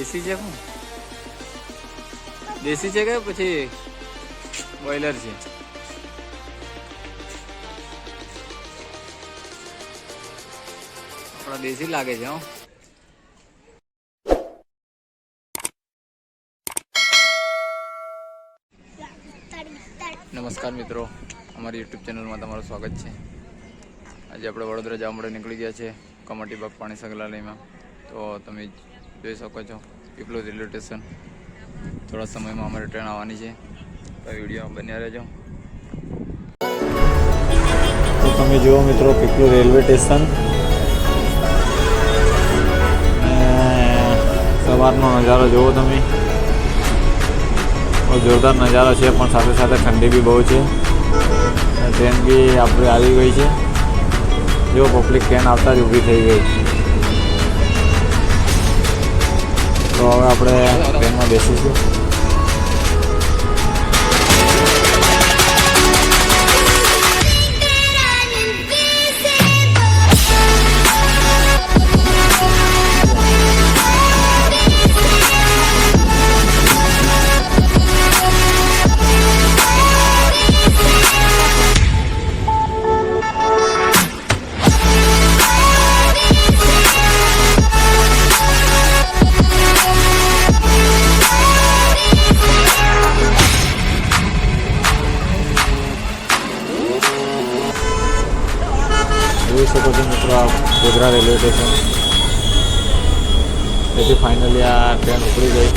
દેશી છે શું? દેશી છે કે પછી બોઇલર છે? થોડા દેશી લાગે છે. હો નમસ્કાર મિત્રો, અમારી યુટ્યુબ ચેનલમાં તમારું સ્વાગત છે. આજે આપણે વડોદરા જવા માટે નીકળી ગયા છે કમાટી બાગ પાણી સંગ્રહાલયમાં. તો તમે જોઈ શકો છો પીપલોદ રેલવે સ્ટેશન. થોડા સમયમાં અમારી ટ્રેન આવવાની છે, તો વિડીયો બન્યા રહેજો. તો તમે જુઓ મિત્રો પીપલોદ રેલવે સ્ટેશન. સવારનો નજારો જુઓ તમે, બહુ જોરદાર નજારો છે, પણ સાથે સાથે ઠંડી બી બહુ છે. ટ્રેન બી આપણે આવી ગઈ છે. જો પબ્લિક ટ્રેન આવતા જ ઊભી થઈ ગઈ. તો હવે આપણે ટ્રેનમાં બેસીશું. જોઈ શકો છો મિત્રો આ ગોધરા રેલવે સ્ટેશન. તેથી ફાઇનલી આ ટ્રેન ઉપડી ગઈ.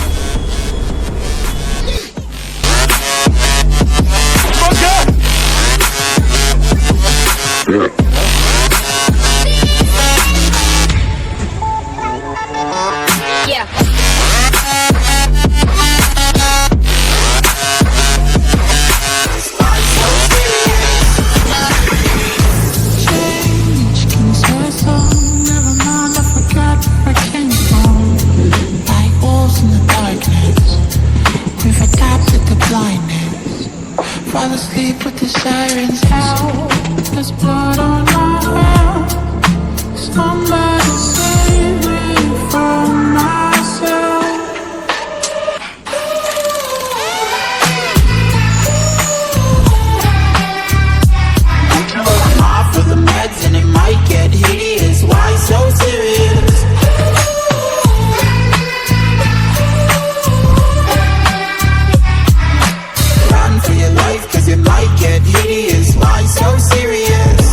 Fall asleep with the sirens out. There's blood on my hands. Somebody save me from myself. I'm off of the meds and it might get hideous. Why so serious? It might get hideous. Why so serious?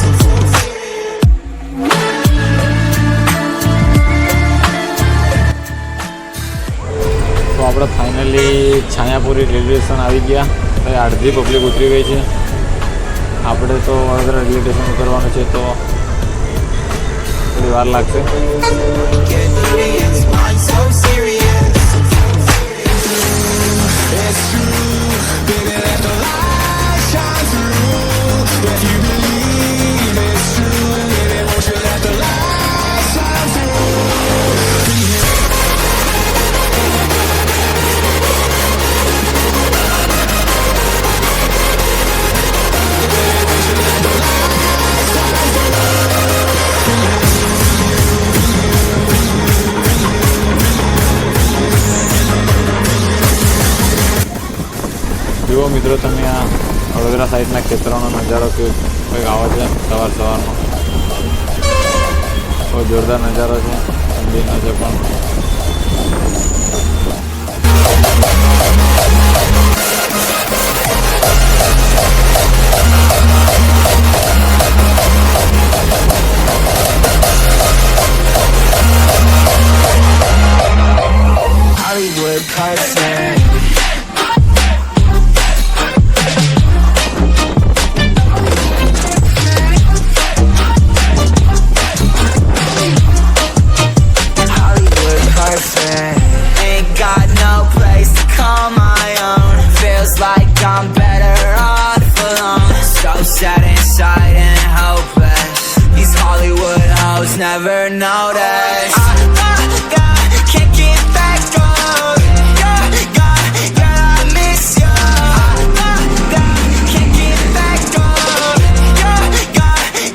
તો આપણે finally Chhayapuri railway station આવી ગયા. હવે અડધી public ઉતરી ગઈ છે. આપણે તો વડોદરા રેલવે સ્ટેશન ઉતરવાનું છે, તો થોડી વાર લાગશે. જુઓ મિત્રો તમે આ વડોદરા સાઈડના ખેતરોનો નજારો કંઈક આવે છે સવારનો. બહુ જોરદાર નજારો છે. ઠંડીનો છે પણ. Hollywood person. I'm better off alone. So sad inside and hopeless. These Hollywood hoes never notice. Can't get back up. Girl, I miss you. Can't get back up.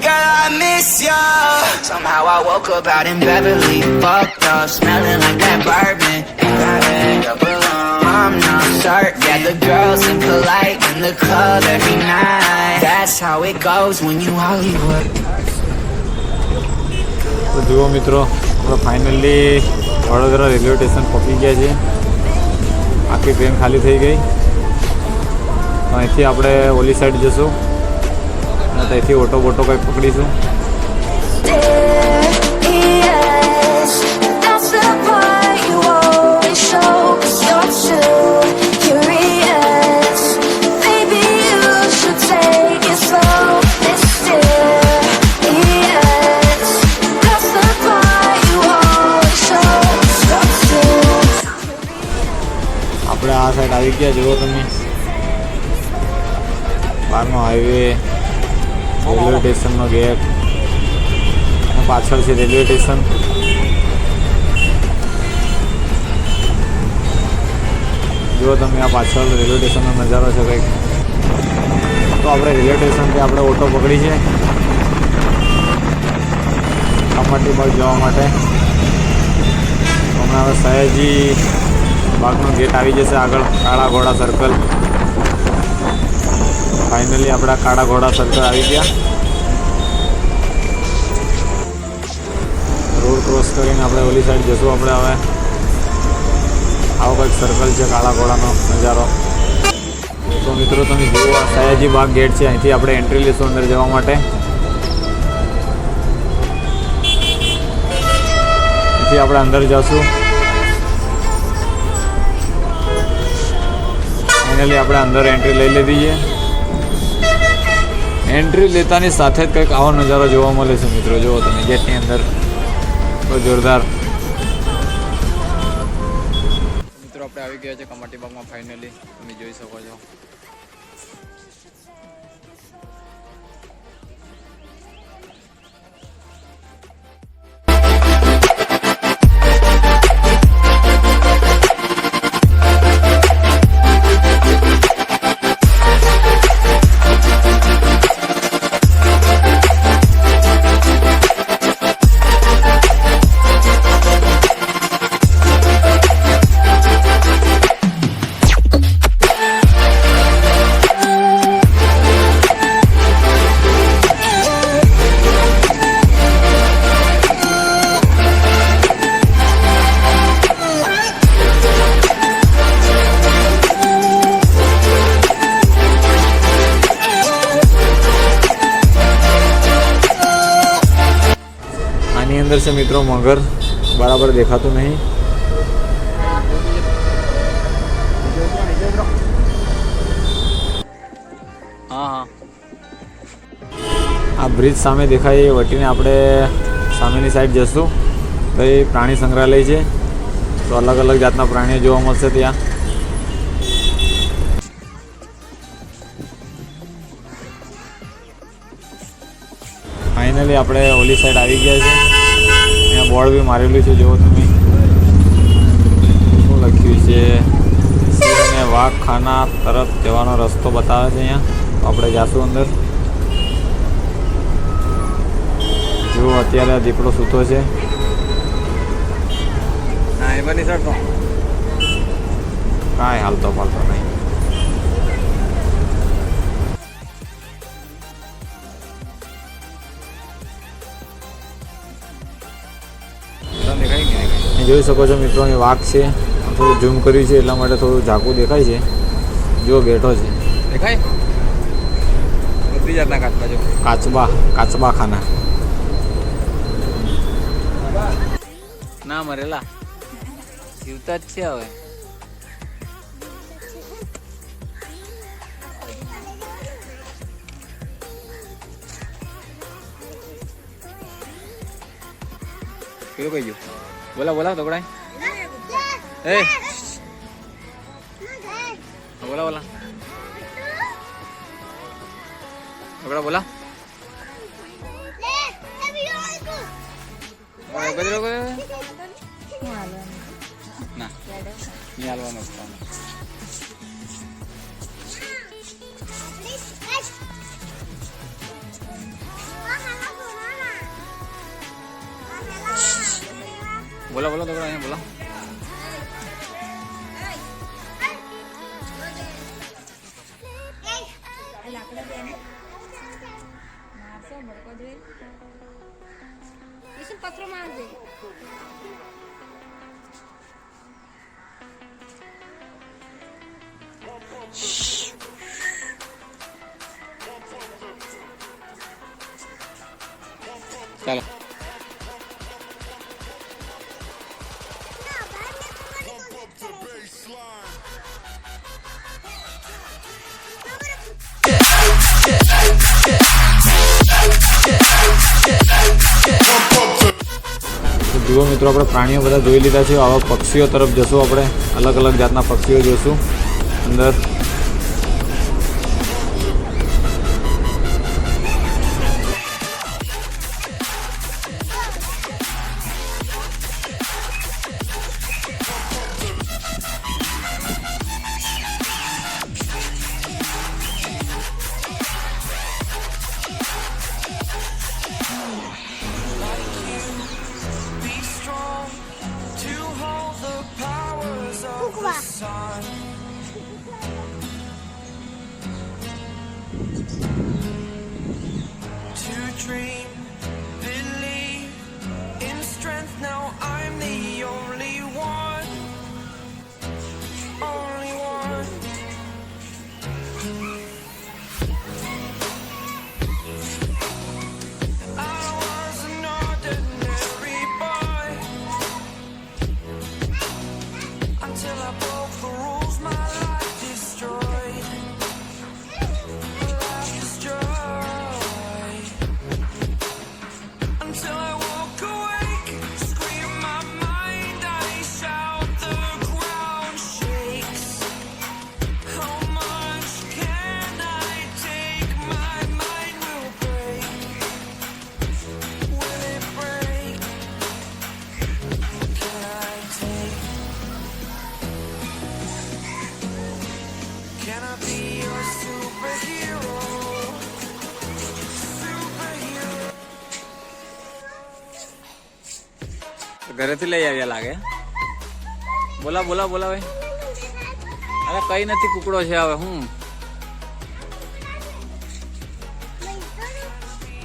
Girl, I miss you. Somehow I woke up out in Beverly, fucked up, smelling like that bourbon. shirt. Yeah, the girls impolite in the club every night. That's how it goes when you Hollywood. તો જુઓ મિત્રો, આપણે finally Vadodara railway station પહોંચી ગયા છીએ. આખી train ખાલી થઈ ગઈ. તો અહીંથી આપણે ઓલી સાઈડ જશું અને ત્યાંથી ઓટો બોટો કંઈક પકડીશું. Yes, that's the part you always show. 'Cause you're too curious. Maybe you should take it slow. Mysterious, that's the part you always show. 'Cause you're too. આપણે આ સાઈડ આવી ગયા. જુઓ તમે, બહારનો હાઈવે, રેલવે સ્ટેશનનો ગેટ, અને પાછળ છે રેલવે સ્ટેશન. જુઓ તમે, આ પાછળ રેલવે સ્ટેશનનો નજારો છે કંઈક. તો આપણે રેલવે સ્ટેશનથી આપણે ઓટો પકડી છે કમાટી બાગ જવા માટે. હમણાં હવે સયાજી બાગનો ગેટ આવી જશે આગળ, કાળા ઘોડા સર્કલ. ફાઇનલી આપણા કાળા ઘોડા સર્કલ આવી ગયા. રોડ ક્રોસ કરીને આપણે ઓલી સાઈડ જશું. આપણે હવે આવો કંઈક સર્કલ છે કાળા ઘોડાનો નજારો. તો મિત્રો તમે જુઓ, આ સયાજી બાગ ગેટ છે. અહીંથી આપણે એન્ટ્રી લઈશું અંદર જવા માટે. અહીંથી આપણે અંદર જઈશું. ફાઇનલી આપણે અંદર એન્ટ્રી લઈ લીધી છે. એન્ટ્રી લેતાની સાથે જ કંઈક આવો નજારો જોવા મળે છે મિત્રો. જુઓ તમે, ગેટની અંદર તો જોરદાર. મિત્રો આપણે આવી ગયા છે કમાટી બાગમાં. ફાઇનલી તમે જોઈ શકો છો. આની અંદર છે મિત્રો મગર, બરાબર દેખાતું નહીં. હા હા, આ બ્રિજ સામે દેખાય એ વટીને આપણે સામેની સાઈડ જશું. તો એ પ્રાણી સંગ્રહાલય છે. તો અલગ અલગ જાતના પ્રાણીઓ જોવા મળશે ત્યાં. ફાઇનલી આપણે ઓલી સાઈડ આવી ગયા છે. અહીંયા બોર્ડ બી મારેલું છે. જુઓ તમે, શું લખ્યું છે? સિંહ અને વાઘ ખાના તરફ જવાનો રસ્તો બતાવે છે અહીંયા. તો આપણે જાશું અંદર. જુઓ, અત્યારે દીપડો સૂતો છે. ના એ બની શકતો. કાંઈ હાલતો પાલતો નહીં. દેખાય કે અહીં જોઈ શકો છો મિત્રો, અહીં વાઘ છે. થોડું ઝૂમ કર્યું છે એટલા માટે થોડું ઝાકું દેખાય છે. જો બેઠો છે. દેખાય બધી જાતના કાચબા જો. કાચબા ખાના. ના મરેલા જીવતા જ છે હવે. કેવું કહી ગયું? બોલા બોલા તોકડાય. એ બોલા બોલા તોકડા બોલા. ના નહીં હાલવાનું. બોલા બોલા તોકડા અહીંયા બોલા. પથરો મારજે. ચાલો તો જુઓ મિત્રો, આપણે પ્રાણીઓ બધા જોઈ લીધા છે. આવા પક્ષીઓ તરફ જશું. આપણે અલગ અલગ જાતના પક્ષીઓ જોઈશું અંદર. Be strong to hold the powers of the sun. To dream, believe in strength. Now I'm the only one. Only one. I was an ordinary boy until I broke the rules. My life destroyed. Life destroyed. Until I woke awake, scream my mind, I shout, the ground shakes. How much can I take? My mind will break. Will it break? Can I take? Can I be your superhero? Superhero. ઘરેથી લઈ આવ્યા લાગે. બોલા બોલા બોલા ભાઈ. અરે કઈ નથી, કુકડો છે. હવે હું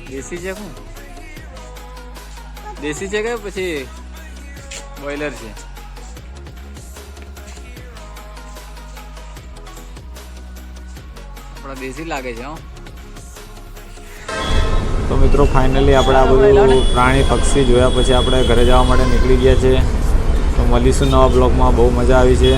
દેશી છે? શું દેશી છે કે પછી બોઈલર છે? આપણા દેશી લાગે છે. તો મિત્રો, ફાઇનલી આપણે આ બધું પ્રાણી પક્ષી જોયા પછી આપણે ઘરે જવા માટે નીકળી ગયા છે. તો મળીશું નવા બ્લોગમાં. બહુ મજા આવી છે.